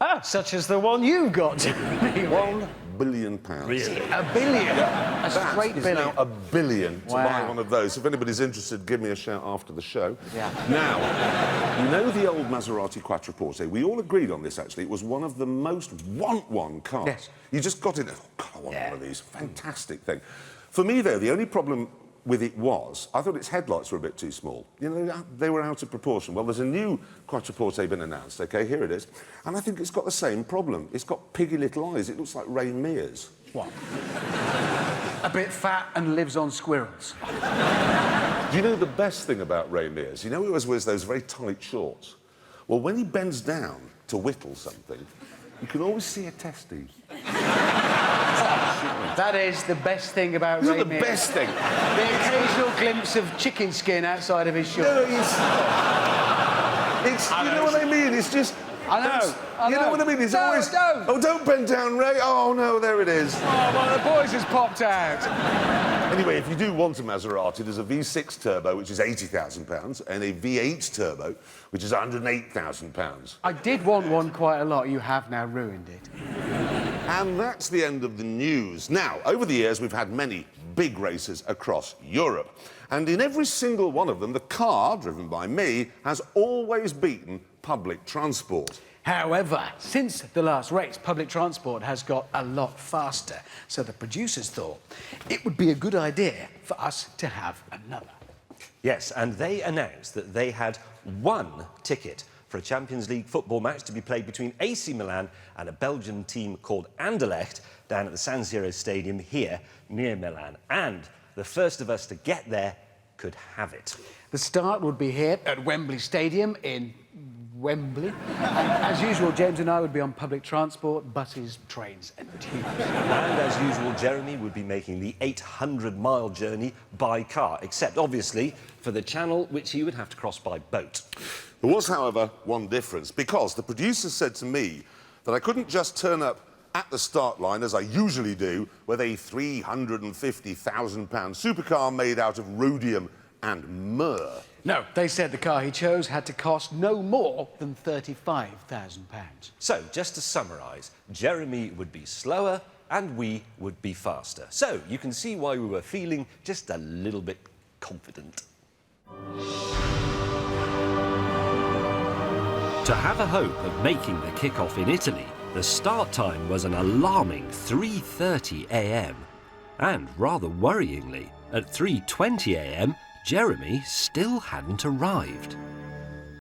Ah, such as the one you've got. £1 billion. Really? A billion? Yeah. A straight billion? Now a billion to Wow. buy one of those. If anybody's interested, give me a shout after the show. Yeah. Now, you know the old Maserati Quattroporte? We all agreed on this, actually. It was one of the most want-one cars. Yes. You just got in there, oh, God, I want one of these. Fantastic thing. For me, though, the only problem with it was, I thought its headlights were a bit too small. You know, they were out of proportion. Well, there's a new Quattroporte been announced, OK, here it is, and I think it's got the same problem. It's got piggy little eyes. It looks like Ray Mears. What? A bit fat and lives on squirrels. Do you know the best thing about Ray Mears? You know he always wears those very tight shorts? Well, when he bends down to whittle something, you can always see a testes. That is the best thing about Ray The Mears. best thing. The occasional glimpse of chicken skin outside of his shorts. No, it's you know what I mean? It's just... I know. You know what I mean? It's No, always... don't. Oh, don't bend down, Ray. Oh, no, there it is. Oh, one of the boys has popped out. Anyway, if you do want a Maserati, there's a V6 turbo, which is £80,000, and a V8 turbo, which is £108,000. I did want one quite a lot. You have now ruined it. And that's the end of the news. Now, over the years, we've had many big races across Europe. And in every single one of them, the car, driven by me, has always beaten public transport. However, since the last race, public transport has got a lot faster. So the producers thought it would be a good idea for us to have another. Yes, and they announced that they had one ticket for a Champions League football match to be played between AC Milan and a Belgian team called Anderlecht down at the San Siro Stadium here near Milan. And the first of us to get there could have it. The start would be here at Wembley Stadium in Wembley. And as usual, James and I would be on public transport, buses, trains and tubes. And as usual, Jeremy would be making the 800-mile journey by car, except obviously for the channel which he would have to cross by boat. There was, however, one difference, because the producers said to me that I couldn't just turn up at the start line, as I usually do, with a £350,000 supercar made out of rhodium and myrrh. No, they said the car he chose had to cost no more than £35,000. So, just to summarise, Jeremy would be slower and we would be faster. So, you can see why we were feeling just a little bit confident. To have a hope of making the kick-off in Italy, the start time was an alarming 3:30 a.m. And rather worryingly, at 3:20 a.m, Jeremy still hadn't arrived.